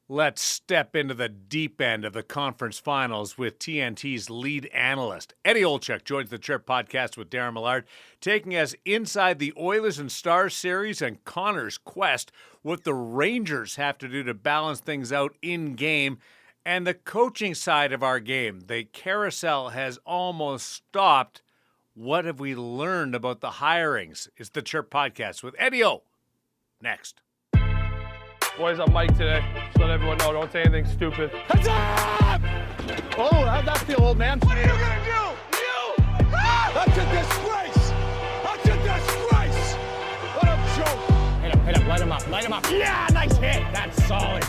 Let's step into the deep end of the conference finals with TNT's lead analyst. Eddie Olczyk joins the Chirp podcast with Darren Millard, taking us inside the Oilers and Stars series and Connor's quest, what the Rangers have to do to balance things out in game, and the coaching side of our game. The carousel has almost stopped. What have we learned about the hirings? It's the Chirp podcast with Eddie O. Next. Boys, I'm Mike today. Just let everyone know, don't say anything stupid. Heads up! Oh, how'd that feel, old man? What are you gonna do? You! That's a disgrace! That's a disgrace! What a joke! Hit him, light him up. Yeah, nice hit. That's solid.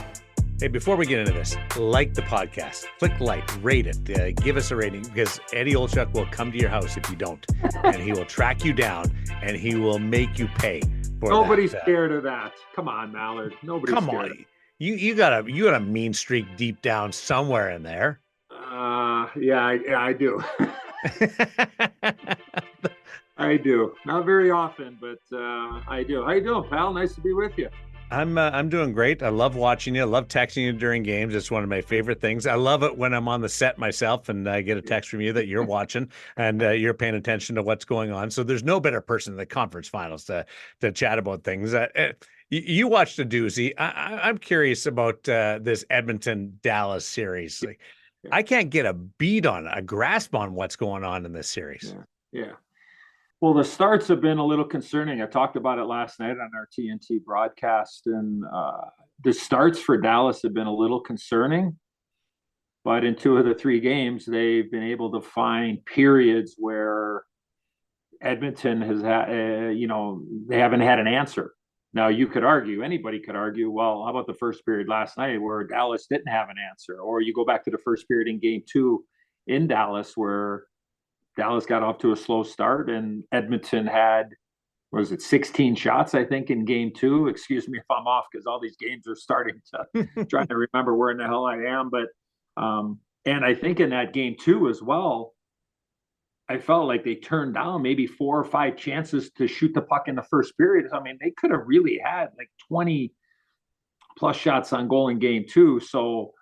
Hey, before we get into this, like the podcast, click like, rate it, give us a rating, because Eddie Olczyk will come to your house if you don't, and he will track you down, and he will make you pay for Nobody's that. scared of that. Come on, Mallard. Nobody's Come scared. on, you got a mean streak deep down somewhere in there. Yeah, I do. I do. Not very often, but I do. How you doing, pal? Nice to be with you. I'm doing great. I love watching you. I love texting you during games. It's one of my favorite things. I love it when I'm on the set myself and I get a text from you that you're watching and you're paying attention to what's going on. So there's no better person in the conference finals to chat about things. You watched a doozy. I'm curious about this Edmonton-Dallas series. Like, I can't get a grasp on what's going on in this series. Yeah. Well, the starts have been a little concerning. I talked about it last night on our TNT broadcast, and the starts for Dallas have been a little concerning. But in 2 of the 3 games, they've been able to find periods where Edmonton has had, they haven't had an answer. Now, anybody could argue, well, how about the first period last night where Dallas didn't have an answer? Or you go back to the first period in game 2 in Dallas where Dallas got off to a slow start and Edmonton had, 16 shots, I think, in game 2. Excuse me if I'm off because all these games are starting to trying to remember where in the hell I am. But and I think in that game 2 as well, I felt like they turned down maybe 4 or 5 chances to shoot the puck in the first period. I mean, they could have really had like 20 plus shots on goal in game 2. So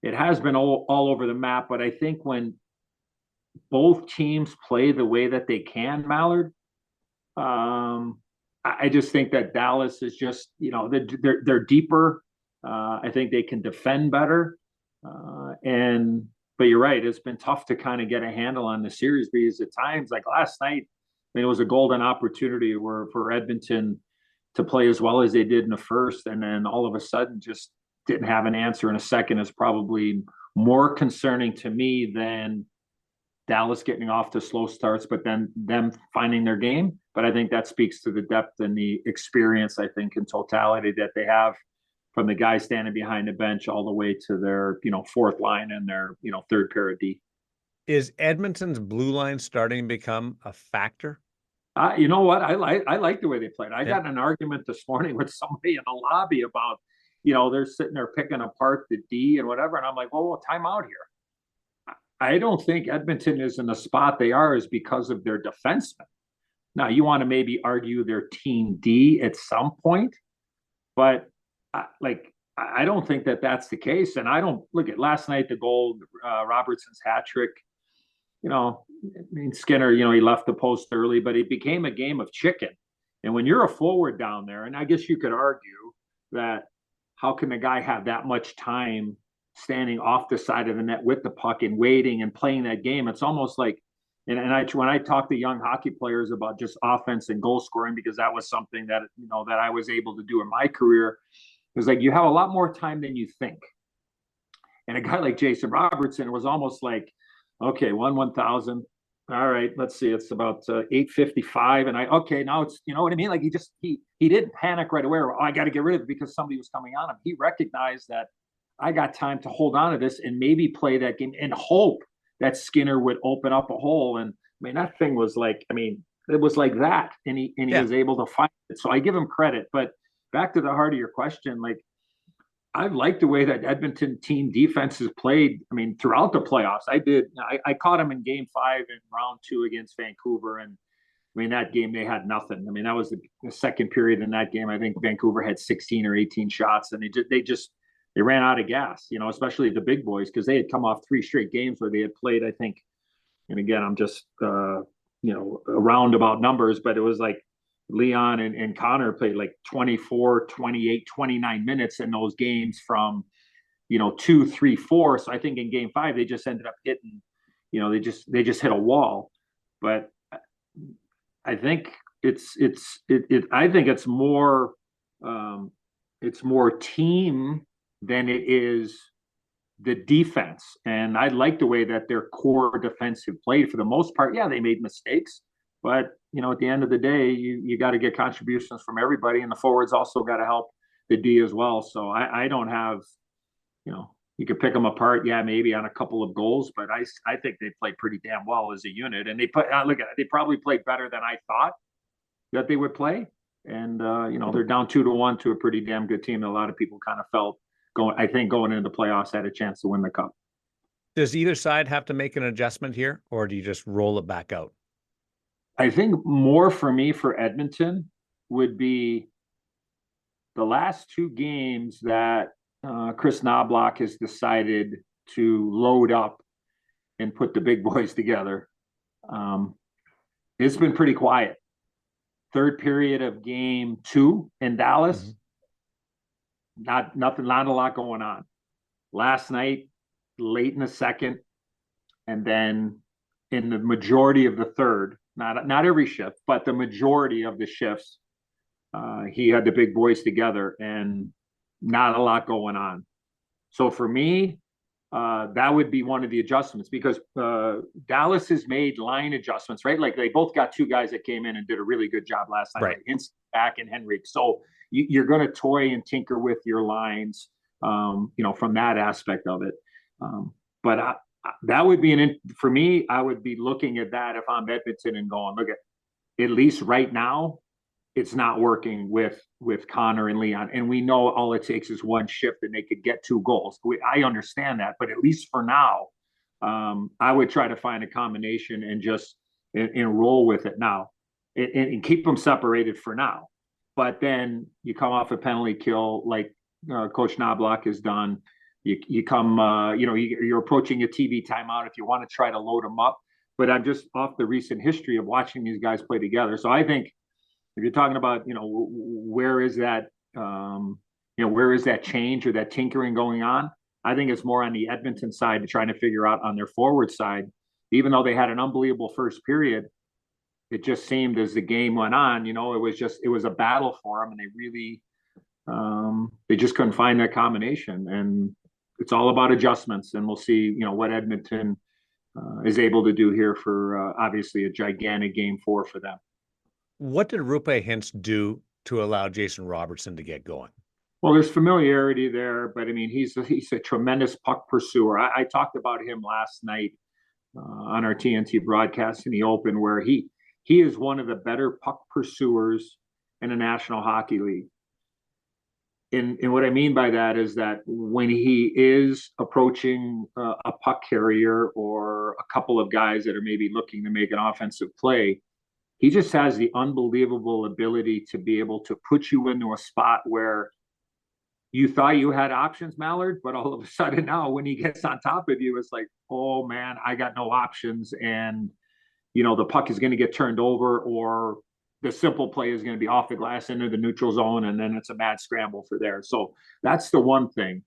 it has been all over the map. But I think when both teams play the way that they can, Mallard, I just think that Dallas is just, they're deeper. I think they can defend better. But you're right, it's been tough to kind of get a handle on the series because at times, like last night, it was a golden opportunity for Edmonton to play as well as they did in the first, and then all of a sudden just didn't have an answer in a second is probably more concerning to me than Dallas getting off to slow starts, but then them finding their game. But I think that speaks to the depth and the experience, I think, in totality that they have from the guy standing behind the bench all the way to their, fourth line and their, third pair of D. Is Edmonton's blue line starting to become a factor? You know what? I like the way they played. I got in an argument this morning with somebody in the lobby about, they're sitting there picking apart the D and whatever. And I'm like, well, time out here. I don't think Edmonton is in the spot they are is because of their defensemen. Now, you want to maybe argue their team D at some point, but I don't think that that's the case. And I don't look at last night, the goal, Robertson's hat trick. Skinner, he left the post early, but it became a game of chicken. And when you're a forward down there, and I guess you could argue that how can the guy have that much time standing off the side of the net with the puck and waiting and playing that game? It's almost like, when I talk to young hockey players about just offense and goal scoring, because that was something that, that I was able to do in my career, it was like, you have a lot more time than you think. And a guy like Jason Robertson was almost like, okay, 1,000. All right, let's see. It's about 8:55. And now it's, you know what I mean? Like he didn't panic right away. I got to get rid of it because somebody was coming on him. He recognized that I got time to hold on to this and maybe play that game and hope that Skinner would open up a hole. And that thing was like, it was like that. And he was able to find it. So I give him credit. But back to the heart of your question, like, I like the way that Edmonton team defense has played. Throughout the playoffs, I caught him in game 5 in round 2 against Vancouver. And that game, they had nothing. That was the second period in that game. I think Vancouver had 16 or 18 shots and they just they ran out of gas, especially the big boys, because they had come off 3 straight games where they had played, I think, and again, I'm just, around about numbers, but it was like Leon and Connor played like 24, 28, 29 minutes in those games from, 2, 3, 4. So I think in game 5, they just ended up hitting, they just hit a wall. But I think I think it's more team than it is the defense. And I like the way that their core defensive played for the most part. Yeah, they made mistakes, but at the end of the day, you got to get contributions from everybody, and the forwards also got to help the D as well. So I don't have, you could pick them apart, yeah, maybe on a couple of goals, but I think they played pretty damn well as a unit, and they they probably played better than I thought that they would play. And they're down 2-1 to a pretty damn good team. A lot of people kind of felt going into the playoffs had a chance to win the cup. Does either side have to make an adjustment here, or do you just roll it back out? I think more for me for Edmonton would be the last 2 games that Chris Knobloch has decided to load up and put the big boys together. It's been pretty quiet. Third period of game 2 in Dallas, not a lot going on. Last night, late in the second, and then in the majority of the third, not every shift, but the majority of the shifts, he had the big boys together and not a lot going on. So for me, that would be one of the adjustments, because Dallas has made line adjustments, right? Like they both got 2 guys that came in and did a really good job last night, right? Like Back and Henrik. So you're going to toy and tinker with your lines, from that aspect of it. But that would be for me, I would be looking at that if I'm Edmonton and going, look at least right now, it's not working with Connor and Leon. And we know all it takes is 1 shift and they could get 2 goals. I understand that, but at least for now, I would try to find a combination and just and roll with it now and keep them separated for now. But then you come off a penalty kill like Coach Knobloch has done. You come, you're approaching a TV timeout if you want to try to load them up. But I'm just off the recent history of watching these guys play together. So I think if you're talking about, where is that, where is that change or that tinkering going on? I think it's more on the Edmonton side to trying to figure out on their forward side. Even though they had an unbelievable first period, it just seemed as the game went on, it was a battle for them, and they really, they just couldn't find that combination. And it's all about adjustments, and we'll see, what Edmonton is able to do here for obviously a gigantic game 4 for them. What did Roope Hintz do to allow Jason Robertson to get going? Well, there's familiarity there, but I mean, he's a tremendous puck pursuer. I talked about him last night on our TNT broadcast in the Open, where he is one of the better puck pursuers in the National Hockey League. And what I mean by that is that when he is approaching a puck carrier or a couple of guys that are maybe looking to make an offensive play, he just has the unbelievable ability to be able to put you into a spot where you thought you had options, Mallard, but all of a sudden now when he gets on top of you, it's like, oh man, I got no options. And, the puck is going to get turned over, or the simple play is going to be off the glass into the neutral zone, and then it's a mad scramble for there. So that's the one thing.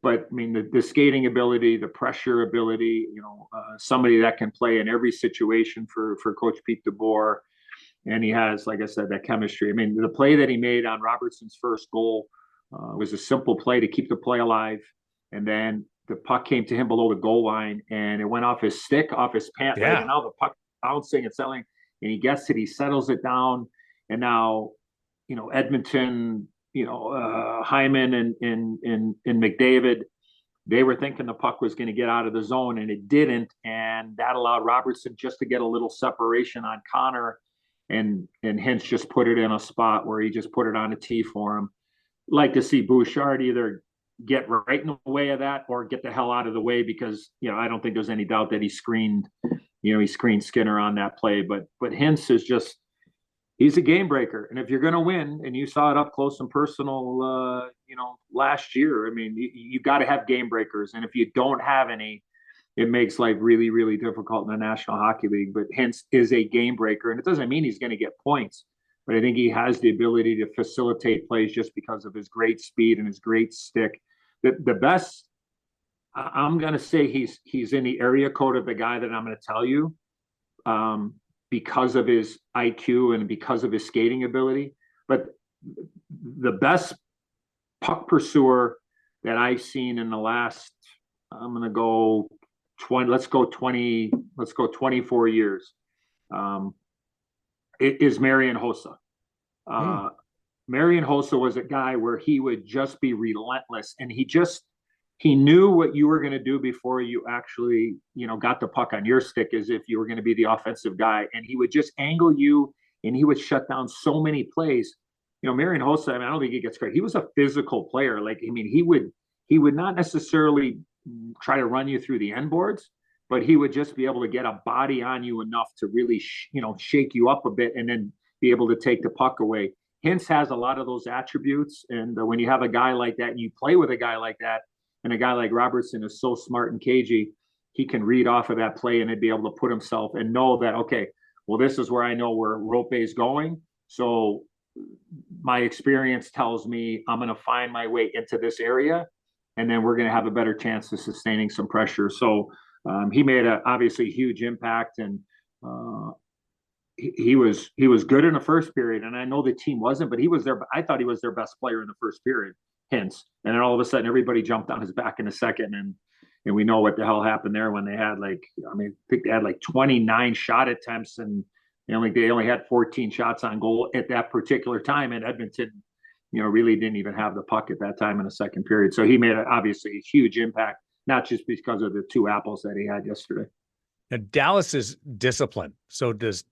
But I mean, the skating ability, the pressure ability, somebody that can play in every situation for Coach Pete DeBoer. And he has, like I said, that chemistry. I mean, the play that he made on Robertson's first goal was a simple play to keep the play alive. And then the puck came to him below the goal line, and it went off his stick, off his pant. Yeah. Right? And now the puck bouncing and selling, and he gets it, he settles it down. And now, Edmonton, Hyman and McDavid, they were thinking the puck was going to get out of the zone, and it didn't. And that allowed Robertson just to get a little separation on Connor. And Hintz just put it in a spot where he just put it on a tee for him. Like to see Bouchard either get right in the way of that or get the hell out of the way, because, I don't think there's any doubt that he screened Skinner on that play. But Hintz is just, he's a game breaker. And if you're going to win, and you saw it up close and personal, last year, I mean, you got to have game breakers. And if you don't have any, it makes life really, really difficult in the National Hockey League. But Hintz is a game breaker. And it doesn't mean he's going to get points, but I think he has the ability to facilitate plays just because of his great speed and his great stick. The best, I'm going to say he's in the area code of the guy that I'm going to tell you, because of his IQ and because of his skating ability. But the best puck pursuer that I've seen in the last, I'm going to go 24 years, it is Marian Hossa. Marian Hossa was a guy where he would just be relentless, and he knew what you were going to do before you actually, got the puck on your stick, as if you were going to be the offensive guy. And he would just angle you, and he would shut down so many plays. Marian Hossa, I don't think he gets credit. He was a physical player. He would not necessarily try to run you through the end boards, but he would just be able to get a body on you enough to really, shake you up a bit and then be able to take the puck away. Hintz has a lot of those attributes. And when you have a guy like that, and you play with a guy like that, and a guy like Robertson is so smart and cagey, he can read off of that play and then be able to put himself and know that, okay, well, this is where I know where Rope is going. So my experience tells me I'm going to find my way into this area, and then we're going to have a better chance of sustaining some pressure. So he made obviously huge impact, and he was good in the first period. And I know the team wasn't, but he was there. I thought he was their best player in the first period. Hintz. And then all of a sudden everybody jumped on his back in the second, and we know what the hell happened there when they had I think they had 29 shot attempts, and they only had 14 shots on goal at that particular time. And Edmonton, really didn't even have the puck at that time in the second period. So he made obviously a huge impact, not just because of the two apples that he had yesterday. Now, Dallas is disciplined. So does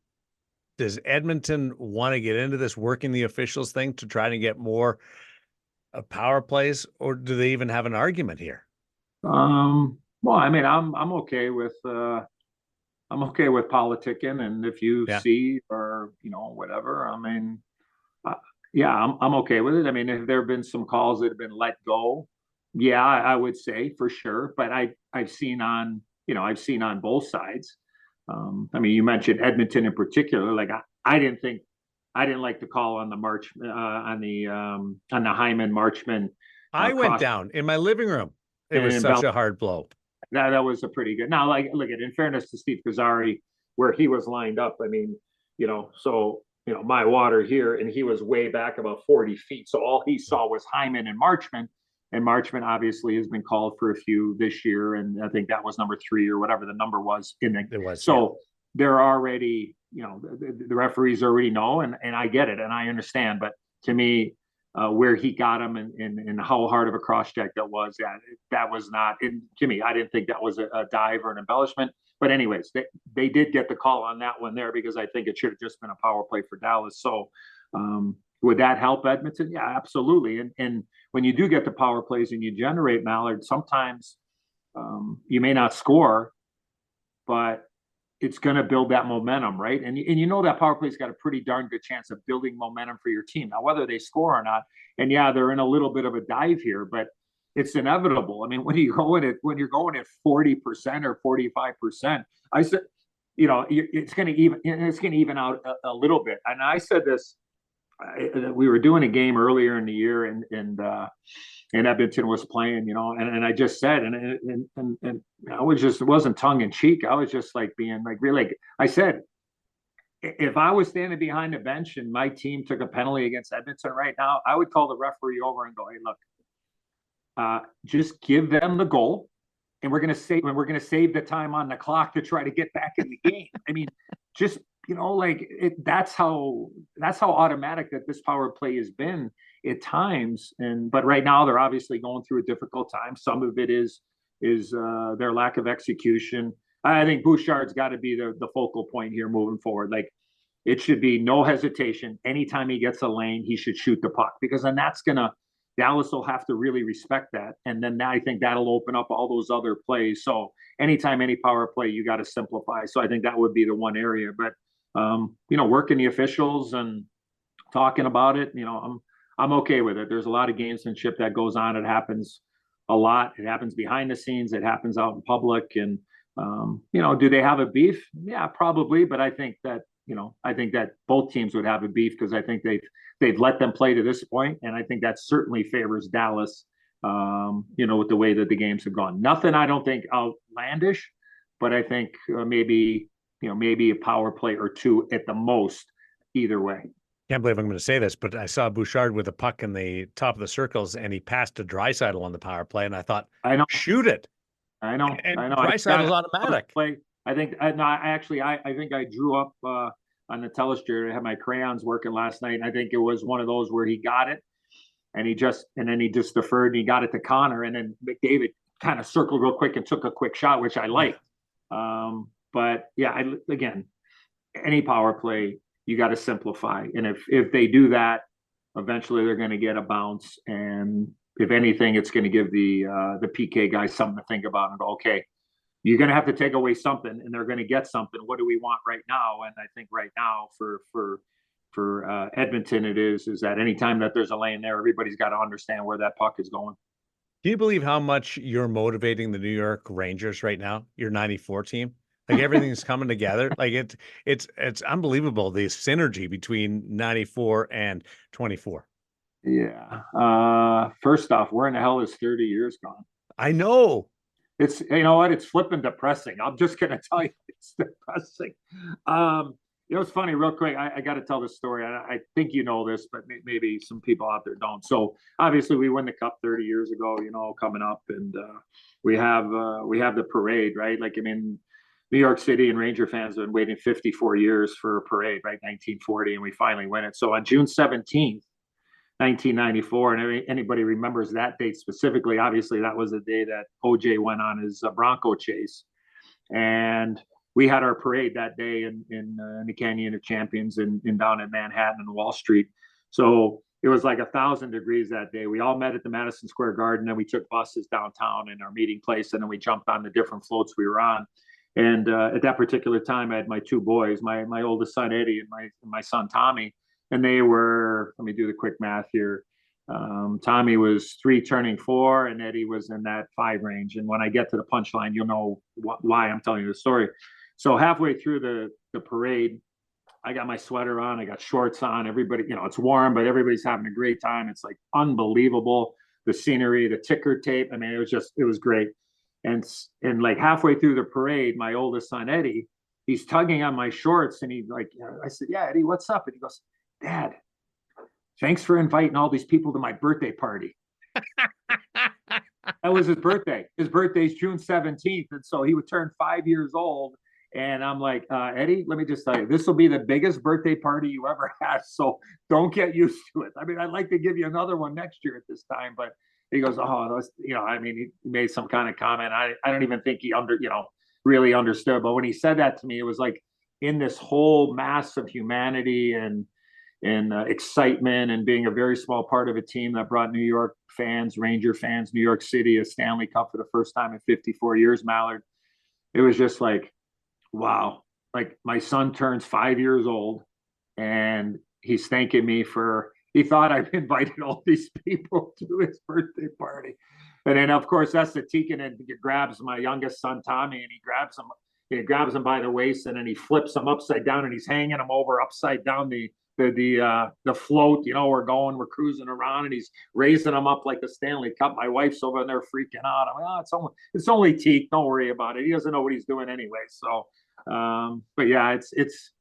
Edmonton want to get into this working the officials thing to try to get more power plays, or do they even have an argument here? Well, I'm okay with politicking, and if you see or whatever, I'm okay with it. If there have been some calls that have been let go, I would say for sure. But I've seen on both sides. You mentioned Edmonton in particular. I didn't like the call on the on the Hyman Marchman. I went down in my living room. It was such a hard blow. That was a pretty good. Now, look at, in fairness to Steve Kazzari, where he was lined up. My water here, and he was way back about 40 feet. So all he saw was Hyman and Marchman. And Marchman obviously has been called for a few this year, and I think that was number 3 or whatever the number was. They're already, the referees already know, and I get it, and I understand. But to me, where he got him and how hard of a cross check that was not. And to me, I didn't think that was a dive or an embellishment. But anyways, they did get the call on that one there, because I think it should have just been a power play for Dallas. So would that help Edmonton? Yeah, absolutely. And when you do get the power plays and you generate, Mallard, sometimes you may not score, but it's going to build that momentum, right? And that power play's got a pretty darn good chance of building momentum for your team. Now, whether they score or not, and they're in a little bit of a dive here, but it's inevitable. When you're going at 40% or 45%, I said, it's going to even out a little bit. And I said this. We were doing a game earlier in the year, and Edmonton was playing, and I just said, and I was just, it wasn't tongue in cheek. I was just being really, I said, if I was standing behind the bench and my team took a penalty against Edmonton right now, I would call the referee over and go, hey, look, just give them the goal, and we're going to save the time on the clock to try to get back in the game. Just, that's how automatic that this power play has been at times. But right now they're obviously going through a difficult time. Some of it is their lack of execution. I think Bouchard's got to be the focal point here moving forward. It should be no hesitation. Anytime he gets a lane, he should shoot the puck, because then Dallas will have to really respect that. And then I think that'll open up all those other plays. So anytime any power play, you got to simplify. So I think that would be the one area. But working the officials and talking about it. I'm okay with it. There's a lot of gamesmanship that goes on. It happens a lot. It happens behind the scenes. It happens out in public. And do they have a beef? Yeah, probably. But I think that both teams would have a beef because I think they've let them play to this point, and I think that certainly favors Dallas. With the way that the games have gone. Nothing I don't think outlandish, but I think maybe a power play or two at the most, either way. Can't believe I'm going to say this, but I saw Bouchard with a puck in the top of the circles, and he passed to Draisaitl on the power play, and I thought, I know, shoot it. I know. Draisaitl's automatic. I think I drew up on the telestrator. I had my crayons working last night, and I think it was one of those where he got it, and then he just deferred, and he got it to Connor, and then McDavid kind of circled real quick and took a quick shot, which I liked. But yeah, again, any power play, you got to simplify. And if they do that, eventually they're going to get a bounce. And if anything, it's going to give the PK guys something to think about and go, okay, you're going to have to take away something, and they're going to get something. What do we want right now? And I think right now for Edmonton, it is that anytime that there's a lane there, everybody's got to understand where that puck is going. Can you believe how much you're motivating the New York Rangers right now? Your 94 team? Like everything's coming together. Like it's unbelievable, the synergy between 94 and 24. Yeah. First off, where in the hell is 30 years gone? I know. It's, you know what? It's flipping depressing. I'm just going to tell you, it's depressing. It's funny, real quick. I got to tell this story. I think you know this, but maybe some people out there don't. So obviously, we won the Cup 30 years ago. Coming up, and we have the parade, right? Like, I mean, New York City and Ranger fans have been waiting 54 years for a parade, right? 1940, and we finally win it. So on June 17th, 1994, and anybody remembers that date specifically, obviously that was the day that OJ went on his Bronco chase, and we had our parade that day in the Canyon of Champions in down in Manhattan and Wall Street. So it was like 1,000 degrees that day. We all met at the Madison Square Garden, and we took buses downtown in our meeting place, and then we jumped on the different floats we were on. And at that particular time, I had my two boys, my oldest son, Eddie, and my son, Tommy. And they were, let me do the quick math here. Tommy was 3 turning 4, and Eddie was in that 5 range. And when I get to the punchline, you'll know why I'm telling you the story. So halfway through the parade, I got my sweater on, I got shorts on. Everybody, it's warm, but everybody's having a great time. It's like unbelievable. The scenery, the ticker tape. I mean, it was great. And like halfway through the parade, my oldest son, Eddie, he's tugging on my shorts, and I said, "Yeah, Eddie, what's up?" And he goes, "Dad, thanks for inviting all these people to my birthday party." That was his birthday. His birthday's June 17th. And so he would turn 5 years old. And I'm like, Eddie, let me just tell you, this will be the biggest birthday party you ever had. So don't get used to it. I mean, I'd like to give you another one next year at this time, but he goes, oh, he made some kind of comment. I don't even think he really understood. But when he said that to me, it was like in this whole mass of humanity and excitement, and being a very small part of a team that brought New York fans, Ranger fans, New York City, a Stanley Cup for the first time in 54 years, Mallard. It was just like, wow. Like, my son turns 5 years old, and he's thanking me he thought I've invited all these people to his birthday party. And then, of course, that's the Tikin, and he grabs my youngest son, Tommy, and he grabs him by the waist, and then he flips him upside down, and he's hanging him over upside down the float. We're cruising around, and he's raising them up like the Stanley Cup. My wife's over there freaking out. I'm like, it's only Teak. Don't worry about it. He doesn't know what he's doing anyway. So, but yeah, it's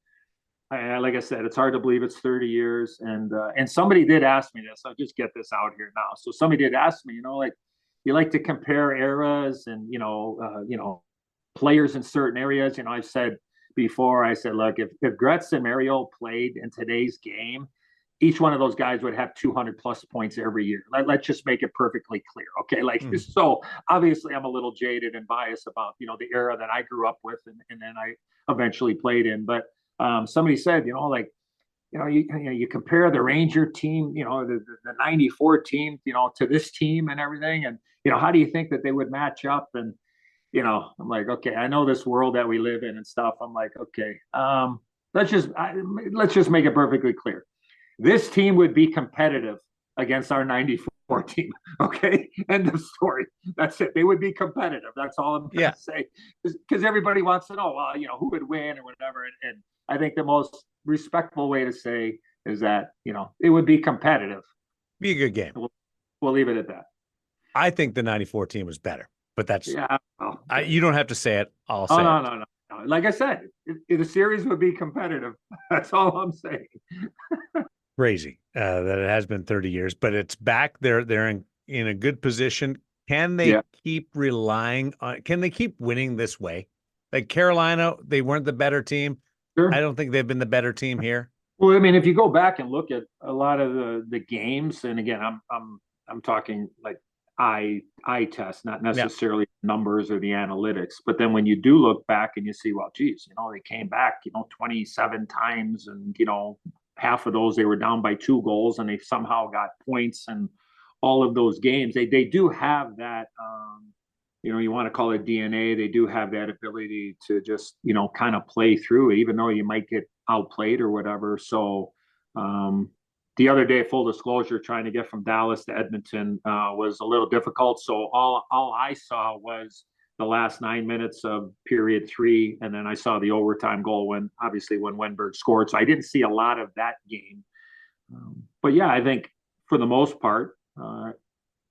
like I said, it's hard to believe it's 30 years. And somebody did ask me this. I'll just get this out here now. So somebody did ask me, like, you like to compare eras and, players in certain areas. I've said before, I said, look, if Gretz and Mario played in today's game, each one of those guys would have 200 plus points every year. Let's just make it perfectly clear. Okay. So obviously I'm a little jaded and biased about, the era that I grew up with and then I eventually played in. But somebody said, you compare the Ranger team, the 94 team, to this team and everything. And, how do you think that they would match up? And, I'm like, okay, I know this world that we live in and stuff. I'm like, okay, let's just make it perfectly clear. This team would be competitive against our 94 team. Okay. End of story. That's it. They would be competitive. That's all I'm going to say. Because everybody wants to know, well, who would win or whatever. And I think the most respectful way to say is that, it would be competitive. Be a good game. We'll leave it at that. I think the 94 team was better, but that's, you don't have to say it. I'll say no. Like I said, the series would be competitive. That's all I'm saying. Crazy that it has been 30 years, but it's back. They're in a good position. Can they keep relying on? Can they keep winning this way? Like Carolina, they weren't the better team. Sure. I don't think they've been the better team here. Well, I mean, if you go back and look at a lot of the games, and again, I'm talking like eye test, not necessarily numbers or the analytics. But then when you do look back and you see, well, geez, they came back, 27 times, and half of those they were down by 2 goals, and they somehow got points. And all of those games, they do have that. You want to call it DNA. They do have that ability to just kind of play through it, even though you might get outplayed or whatever. So the other day, full disclosure, trying to get from Dallas to Edmonton was a little difficult. So all I saw was the last 9 minutes of period 3, and then I saw the overtime goal when Wenberg scored. So I didn't see a lot of that game. But yeah, I think for the most part,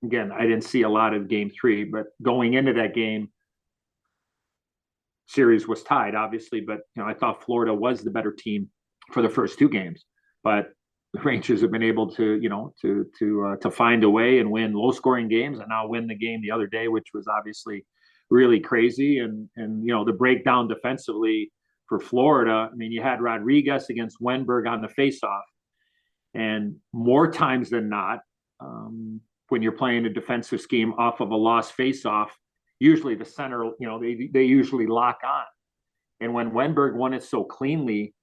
again, I didn't see a lot of game 3, but going into that game, series was tied, obviously, but I thought Florida was the better team for the first 2 games. But the Rangers have been able to, to find a way and win low-scoring games, and now win the game the other day, which was obviously really crazy. And the breakdown defensively for Florida. I mean, you had Rodriguez against Wenberg on the faceoff, and more times than not, when you're playing a defensive scheme off of a lost faceoff, usually the center, they usually lock on. And when Wenberg won it so cleanly,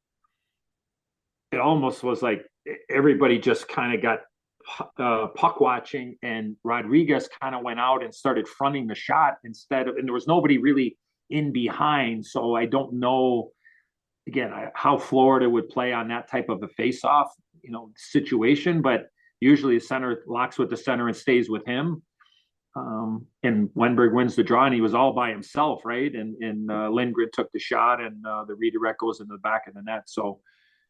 it almost was like everybody just kind of got puck watching, and Rodriguez kind of went out and started fronting the shot and there was nobody really in behind. So I don't know, again, how Florida would play on that type of a face-off, situation, but usually the center locks with the center and stays with him. And Wenberg wins the draw, and he was all by himself, right? And Lindgren took the shot, and the redirect goes in the back of the net. So,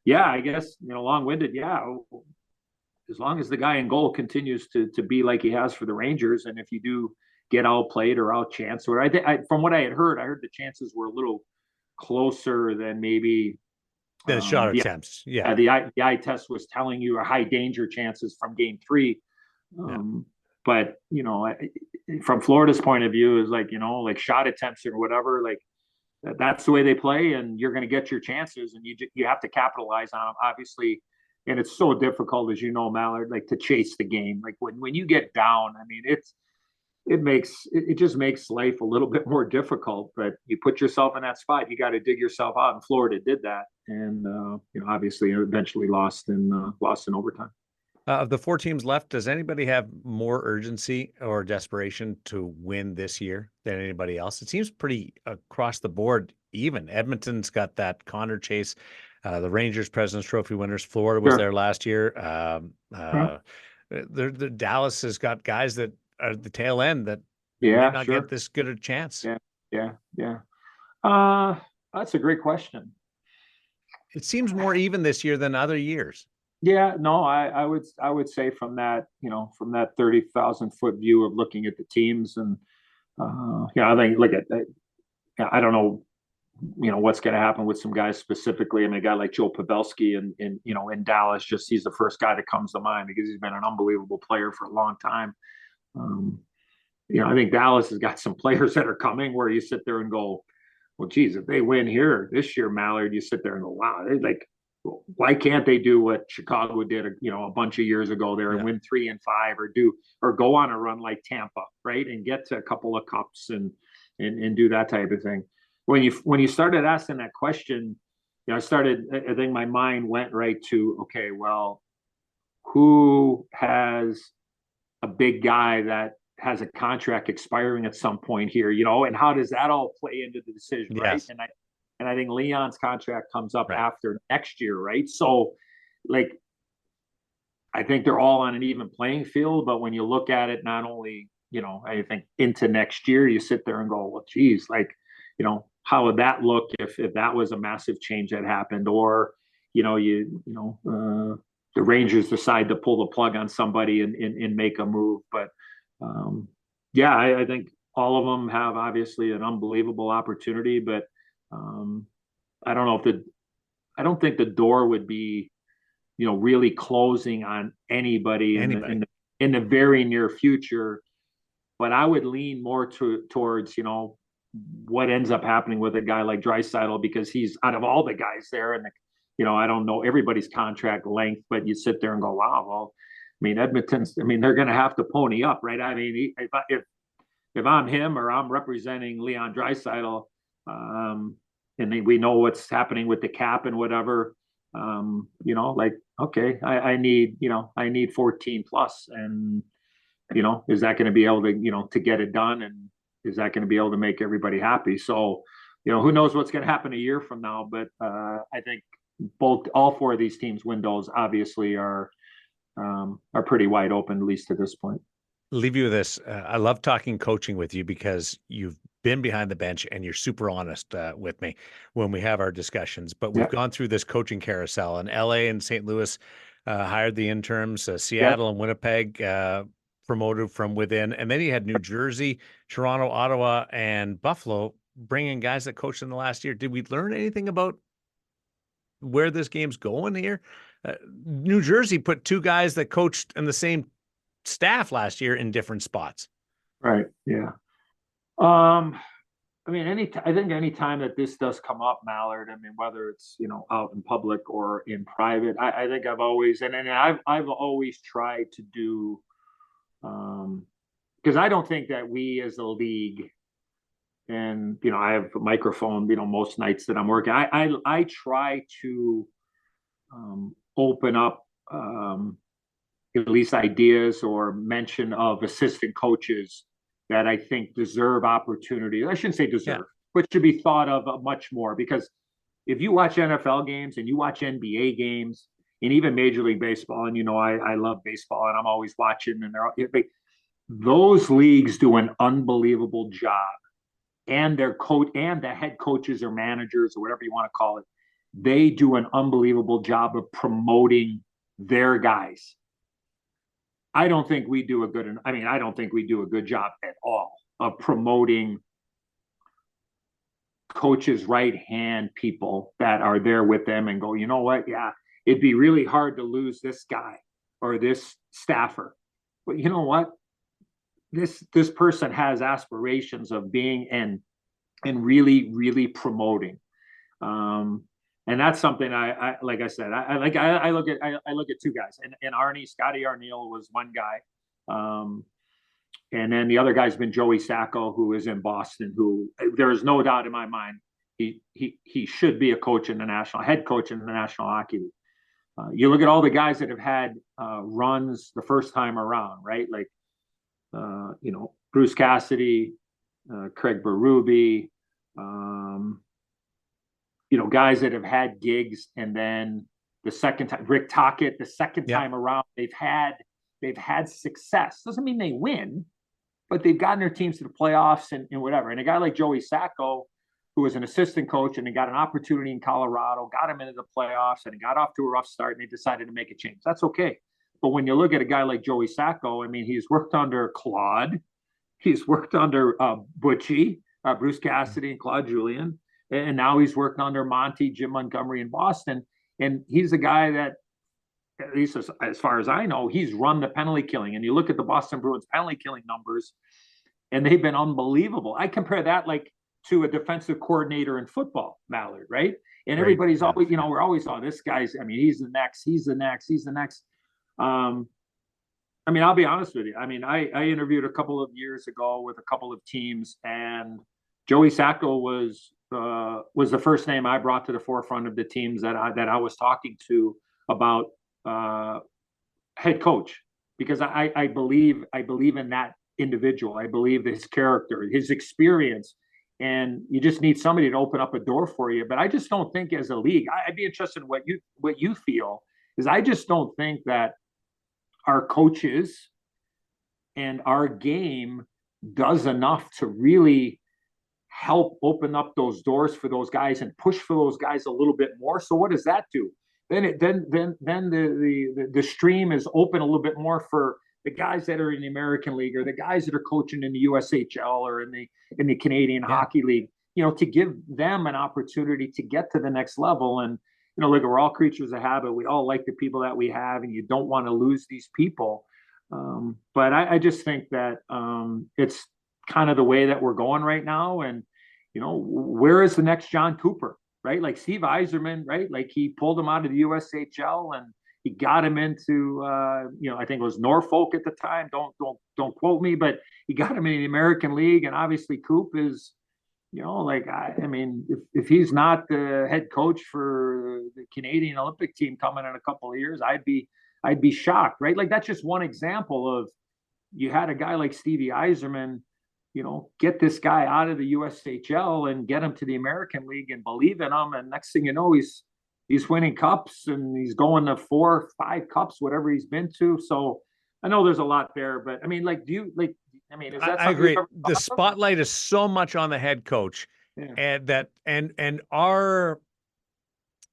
yeah, I guess, long-winded, as long as the guy in goal continues to be like he has for the Rangers, and if you do get outplayed or outchanced, or from what I heard the chances were a little closer than maybe the shot attempts. Yeah. The eye test was telling you a high danger chances from game 3. But, from Florida's point of view is like, like shot attempts or whatever, like that's the way they play, and you're going to get your chances, and you have to capitalize on them, obviously. And it's so difficult, as Mallard, like to chase the game. Like when you get down, I mean, it just makes life a little bit more difficult, but you put yourself in that spot, you got to dig yourself out. And Florida did that. And, obviously eventually lost in overtime. Of the 4 teams left, does anybody have more urgency or desperation to win this year than anybody else? It seems pretty across the board even. Edmonton's got that Connor chase. The Rangers President's Trophy winners. Florida was there last year. The Dallas has got guys that are at the tail end that might not get this good a chance. Yeah. That's a great question. It seems more even this year than other years. Yeah, no, I would say from that 30,000 foot view of looking at the teams, and I think I don't know, what's going to happen with some guys specifically. I mean, a guy like Joe Pavelski in Dallas, he's the first guy that comes to mind because he's been an unbelievable player for a long time. I think Dallas has got some players that are coming where you sit there and go, well, geez, if they win here this year, Mallard, you sit there and go, wow, why can't they do what Chicago did, a bunch of years ago there and win 3 and 5 or go on a run like Tampa, right? And get to a couple of cups and do that type of thing. When you started asking that question, I think my mind went right to, okay, well, who has a big guy that has a contract expiring at some point here, and how does that all play into the decision, right? And I think Leon's contract comes up Right. after next year, right? So, like, I think they're all on an even playing field. But when you look at it, not only, I think into next year, you sit there and go, well, geez, like, how would that look if that was a massive change that happened? Or, the Rangers decide to pull the plug on somebody and make a move. But yeah, I think all of them have obviously an unbelievable opportunity, but I don't know if I don't think the door would be, really closing on anybody in the very near future. But I would lean more towards, what ends up happening with a guy like Draisaitl, because he's out of all the guys there, and I don't know everybody's contract length, but you sit there and go, wow, well, I mean, they're going to have to pony up, right? I mean, if I'm him or I'm representing Leon Draisaitl, and we know what's happening with the cap and whatever, like, okay, I need 14 plus, and is that going to be able to to get it done, and is that going to be able to make everybody happy? So, who knows what's going to happen a year from now? But I think all four of these teams' windows obviously are pretty wide open, at least at this point. Leave you with this. I love talking coaching with you because you've been behind the bench and you're super honest with me when we have our discussions. But we've gone through this coaching carousel, and LA and St. Louis hired the interims, Seattle and Winnipeg promoted from within. And then you had New Jersey, Toronto, Ottawa, and Buffalo bringing guys that coached in the last year. Did we learn anything about where this game's going here? New Jersey put two guys that coached in the same staff last year in different spots. Right. Yeah. I mean, I think any time that this does come up, Mallard, I mean, whether it's, out in public or in private, I think I've always tried to do, because I don't think that we as a league, and, I have a microphone, most nights that I'm working, I try to, open up, at least ideas or mention of assistant coaches that I think deserve opportunity. I shouldn't say deserve, but should be thought of much more. Because if you watch NFL games and you watch NBA games and even Major League Baseball, and I love baseball and I'm always watching, and those leagues do an unbelievable job, and their coach and the head coaches or managers or whatever you want to call it, they do an unbelievable job of promoting their guys. I don't think we do a good job at all of promoting coaches' right-hand people that are there with them and go, you know what? Yeah, it'd be really hard to lose this guy or this staffer. But you know what? This person has aspirations of being and really, really promoting. And that's something I like I said, I look at two guys, and Scotty Arniel was one guy. And then the other guy's been Joey Sacco, who is in Boston, who there is no doubt in my mind, he should be a coach in the head coach in the National Hockey League. You look at all the guys that have had runs the first time around, right? Like, Bruce Cassidy, Craig Berube, guys that have had gigs, and then the second time, Rick Tocchet, the second time around, they've had success. Doesn't mean they win, but they've gotten their teams to the playoffs and whatever. And a guy like Joey Sacco, who was an assistant coach and he got an opportunity in Colorado, got him into the playoffs, and he got off to a rough start, and they decided to make a change. That's okay. But when you look at a guy like Joey Sacco, I mean, he's worked under Claude, he's worked under Butchie, Bruce Cassidy, and Claude Julien. And now he's working under Monty, Jim Montgomery in Boston. And he's a guy that, at least as far as I know, he's run the penalty killing. And you look at the Boston Bruins penalty killing numbers, and they've been unbelievable. I compare that like to a defensive coordinator in football, Mallard, right? And everybody's always, we're always, this guy's, he's the next. I'll be honest with you. I interviewed a couple of years ago with a couple of teams, and Joey Sacco was the first name I brought to the forefront of the teams that I was talking to about head coach, because I believe in that individual. I believe his character, his experience, and you just need somebody to open up a door for you. But I just don't think as a league, I'd be interested in what you feel, is I just don't think that our coaches and our game does enough to really help open up those doors for those guys and push for those guys a little bit more. So what does that do? Then the stream is open a little bit more for the guys that are in the American League, or the guys that are coaching in the USHL or in the Canadian Hockey League, to give them an opportunity to get to the next level. And, look, we're all creatures of habit. We all like the people that we have, and you don't want to lose these people. But I just think that it's kind of the way that we're going right now. And, where is the next John Cooper, right? Like Steve Yzerman, right? Like he pulled him out of the USHL and he got him into, I think it was Norfolk at the time. Don't quote me, but he got him in the American League. And obviously Coop is, I mean, if he's not the head coach for the Canadian Olympic team coming in a couple of years, I'd be shocked, right? Like that's just one example of, you had a guy like Stevie Yzerman, get this guy out of the USHL and get him to the American League and believe in him. And next thing you know, he's winning cups and he's going to 4 or 5 cups, whatever he's been to. So I know there's a lot there, but I mean, is that I agree. The spotlight is so much on the head coach, and our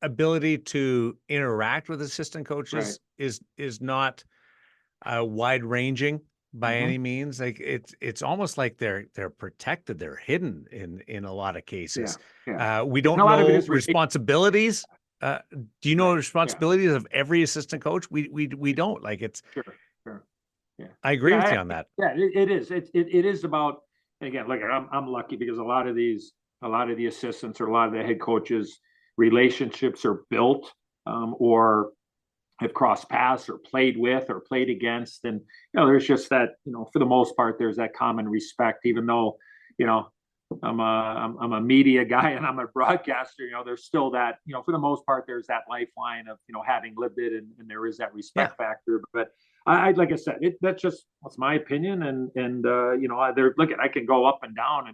ability to interact with assistant coaches is not wide ranging by any means. Like it's almost like they're protected, they're hidden in a lot of cases. We don't know responsibilities. Do you know responsibilities of every assistant coach? We don't. Like it's sure. Yeah, I agree with you on that. Yeah, it is. It is about, again, look, I'm lucky because a lot of the assistants or a lot of the head coaches' relationships are built or have crossed paths or played with or played against. And, there's just that, for the most part, there's that common respect, even though, I'm a media guy and I'm a broadcaster, there's still that, for the most part, there's that lifeline of, having lived it, and there is that respect factor. But I like I said, that's my opinion. And I can go up and down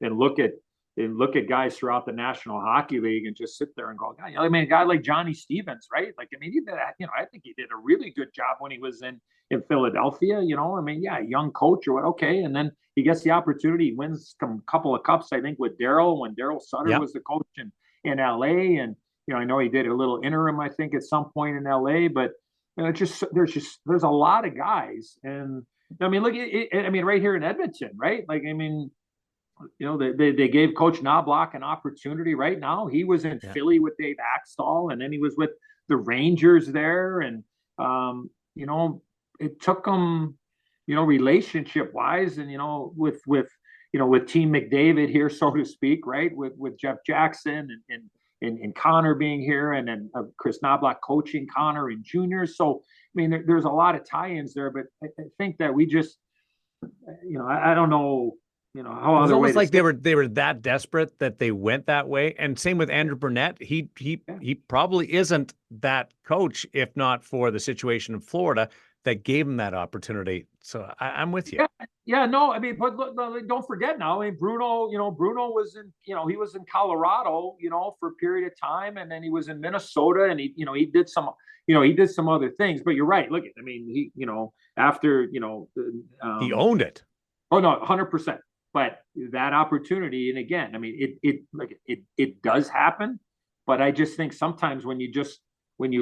and look at guys throughout the National Hockey League and just sit there and go, I mean, a guy like Johnny Stevens, right? Like, I mean, I think he did a really good job when he was in Philadelphia, I mean, young coach or what, okay. And then he gets the opportunity, he wins a couple of cups, I think, with Daryl, when Daryl Sutter was the coach in LA. And, I know he did a little interim, I think, at some point in LA, but there's a lot of guys. And I mean, look, I mean, right here in Edmonton, right? Like, I mean, they gave Coach Knobloch an opportunity right now. He was in Philly with Dave Axtell, and then he was with the Rangers there. And, it took him, relationship wise and, with Team McDavid here, so to speak, right? With Jeff Jackson and Connor being here, and then Chris Knobloch coaching Connor and juniors. So, I mean, there's a lot of tie-ins there, but I think that we just, I don't know, how it was other almost like they were that desperate that they went that way. And same with Andrew Burnett. He probably isn't that coach if not for the situation in Florida that gave him that opportunity. So I'm with you. Yeah, no, I mean, but look, don't forget now. I mean, Bruno was in, he was in Colorado, for a period of time, and then he was in Minnesota, and he did some other things. But you're right. Look, I mean, he, after, he owned it. Oh no, 100%. But that opportunity, and again, I mean, it does happen. But I just think sometimes when you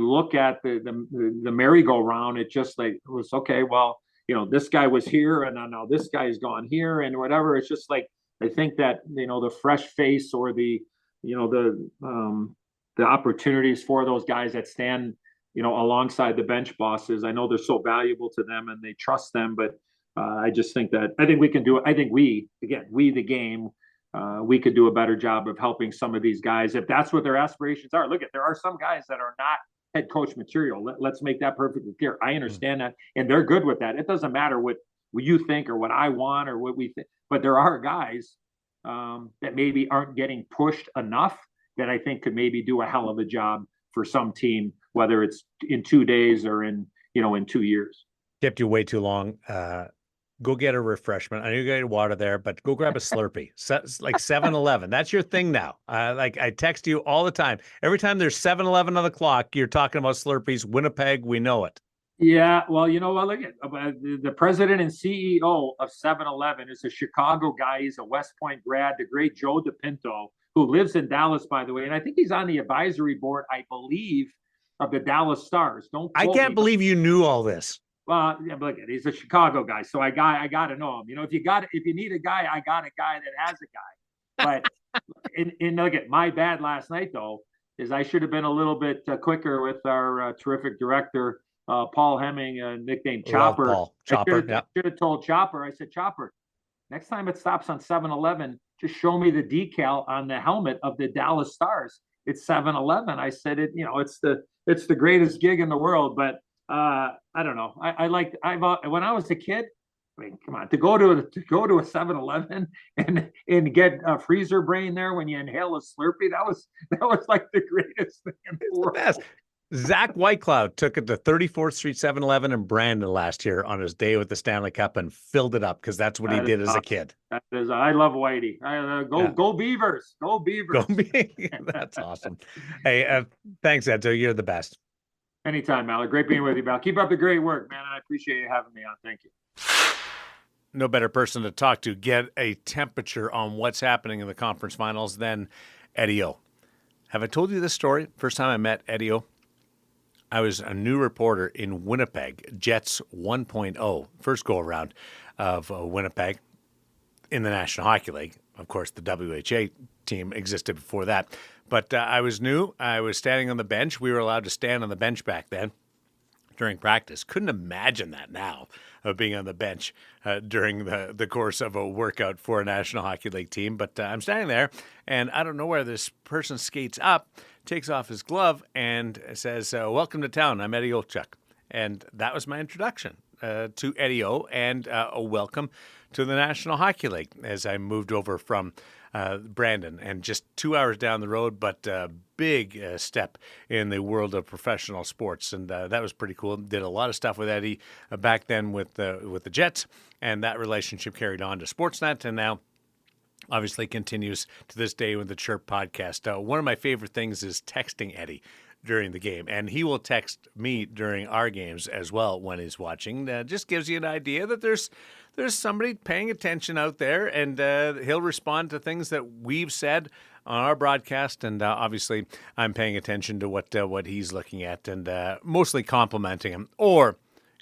look at the merry-go-round, it just like it was okay. Well, this guy was here, and now this guy is gone here, and whatever. It's just like I think that the fresh face or the opportunities for those guys that stand alongside the bench bosses. I know they're so valuable to them, and they trust them, but. I just think we can do it. I think we the game, we could do a better job of helping some of these guys if that's what their aspirations are. Look, there are some guys that are not head coach material. Let's make that perfectly clear. I understand that, and they're good with that. It doesn't matter what you think or what I want or what we think, but there are guys that maybe aren't getting pushed enough that I think could maybe do a hell of a job for some team, whether it's in 2 days or in 2 years. Kept you way too long. go get a refreshment. I know you got water there, but go grab a Slurpee. Like 7-Eleven. That's your thing now. Like I text you all the time. Every time there's 7-Eleven on the clock, you're talking about Slurpees. Winnipeg, we know it. Yeah, well, you know what? Look at the president and CEO of 7-Eleven is a Chicago guy. He's a West Point grad, the great Joe DePinto, who lives in Dallas, by the way. And I think he's on the advisory board, I believe, of the Dallas Stars. I can't believe you knew all this. Well, yeah, look, he's a Chicago guy, so I got to know him. You know, if you need a guy, I got a guy that has a guy. But and look at my bad last night though is I should have been a little bit quicker with our terrific director. Paul Hemming, nicknamed Chopper. Paul. Chopper, I should have told Chopper. I said, Chopper, next time it stops on 7-Eleven, just show me the decal on the helmet of the Dallas Stars. It's 7-Eleven. I said it. You know, it's the greatest gig in the world. But I don't know. When I was a kid. I mean, come on, to go to a 7-Eleven and get a freezer brain there when you inhale a Slurpee, that was like the greatest thing in the world. Best. Zach Whitecloud took it to 34th Street 7-Eleven in Brandon last year on his day with the Stanley Cup and filled it up because that's what he did as a kid. I love Whitey. Go Beavers. Go Beavers. That's awesome. Hey, thanks, Edzo. You're the best. Anytime, Malik. Great being with you, Val. Keep up the great work, man. I appreciate you having me on. Thank you. No better person to talk to, get a temperature on what's happening in the conference finals than Eddie O. Have I told you this story? First time I met Eddie O? I was a new reporter in Winnipeg, Jets 1.0, first go-around of Winnipeg in the National Hockey League. Of course, the WHA team existed before that. But I was new. I was standing on the bench. We were allowed to stand on the bench back then during practice. Couldn't imagine that now, of being on the bench during the course of a workout for a National Hockey League team. But I'm standing there, and I don't know where this person skates up, takes off his glove, and says, welcome to town. I'm Eddie Olczyk. And that was my introduction to Eddie O, and a welcome to the National Hockey League as I moved over from Brandon, and just 2 hours down the road, but big step in the world of professional sports, and that was pretty cool. Did a lot of stuff with Eddie back then with the Jets, and that relationship carried on to Sportsnet, and now obviously continues to this day with the Chirp podcast. One of my favorite things is texting Eddie during the game, and he will text me during our games as well when he's watching. Just gives you an idea that there's somebody paying attention out there, and he'll respond to things that we've said on our broadcast, and obviously I'm paying attention to what he's looking at, and mostly complimenting him or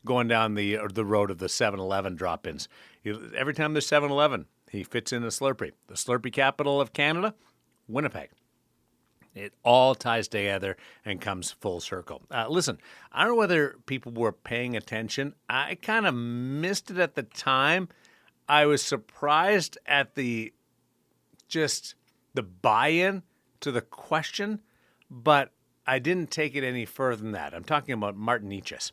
going down the road of the 7-Eleven drop-ins. Every time there's 7-Eleven, he fits in a Slurpee. The Slurpee capital of Canada, Winnipeg. It all ties together and comes full circle. Listen, I don't know whether people were paying attention. I kind of missed it at the time. I was surprised at the buy-in to the question, but I didn't take it any further than that. I'm talking about Martin Necas.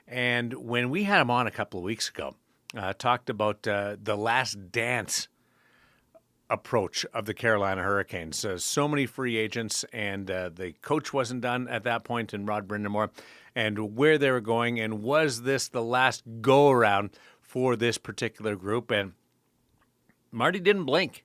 And when we had him on a couple of weeks ago, talked about the last dance approach of the Carolina Hurricanes. So many free agents, and the coach wasn't done at that point in Rod Brind'Amour, and where they were going, and was this the last go-around for this particular group? And Marty didn't blink.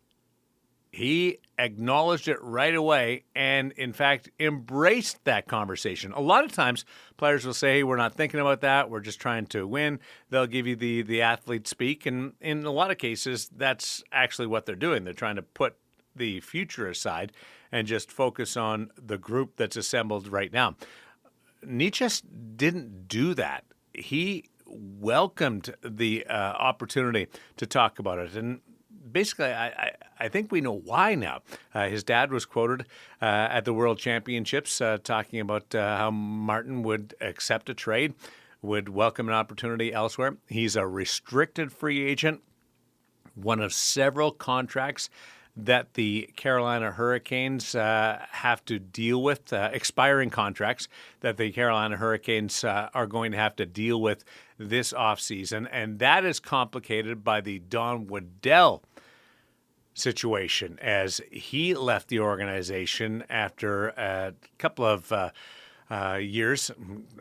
He acknowledged it right away and, in fact, embraced that conversation. A lot of times, players will say, hey, we're not thinking about that. We're just trying to win. They'll give you the athlete speak. And in a lot of cases, that's actually what they're doing. They're trying to put the future aside and just focus on the group that's assembled right now. Necas didn't do that. He welcomed the opportunity to talk about it. And basically, I think we know why now. His dad was quoted at the World Championships talking about how Martin would accept a trade, would welcome an opportunity elsewhere. He's a restricted free agent, one of several contracts that the Carolina Hurricanes have to deal with, expiring contracts that the Carolina Hurricanes are going to have to deal with this offseason. And that is complicated by the Don Waddell situation, as he left the organization after a couple of years,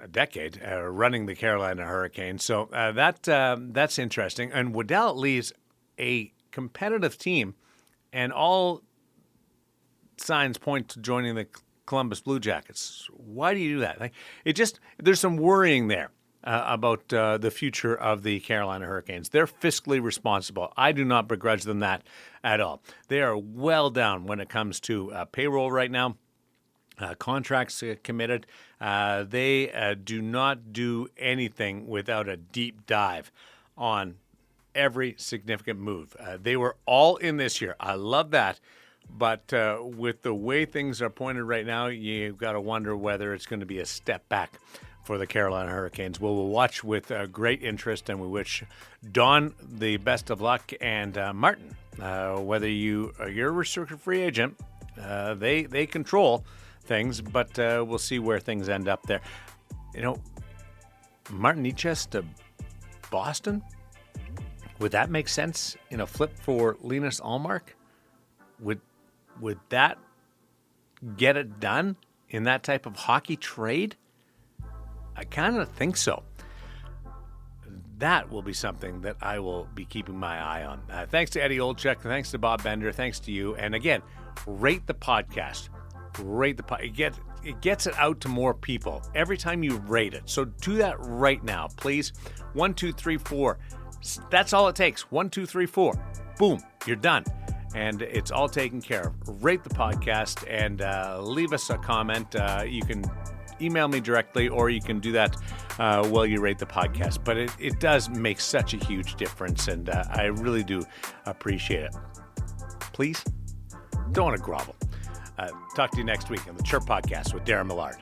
a decade, running the Carolina Hurricanes. So that's interesting. And Waddell leaves a competitive team, and all signs point to joining the Columbus Blue Jackets. Why do you do that? There's some worrying there about the future of the Carolina Hurricanes. They're fiscally responsible. I do not begrudge them that at all. They are well down when it comes to payroll right now. Contracts committed. They do not do anything without a deep dive on every significant move. They were all in this year. I love that. But with the way things are pointed right now, you've got to wonder whether it's going to be a step back for the Carolina Hurricanes. We'll watch with great interest, and we wish Don the best of luck, and Martin, whether you're a restricted free agent, they control things, but we'll see where things end up there. You know, Martin Necas to Boston, would that make sense in a flip for Linus Ullmark? Would that get it done in that type of hockey trade? I kind of think so. That will be something that I will be keeping my eye on. Thanks to Eddie Olczyk. Thanks to Bob Bender. Thanks to you. And again, rate the podcast. Rate the podcast. It gets it out to more people every time you rate it. So do that right now, please. 1, 2, 3, 4. That's all it takes. 1, 2, 3, 4. Boom. You're done. And it's all taken care of. Rate the podcast and leave us a comment. You can email me directly, or you can do that while you rate the podcast. But it does make such a huge difference, and I really do appreciate it. Please, don't want to grovel. Talk to you next week on the Chirp Podcast with Darren Millard.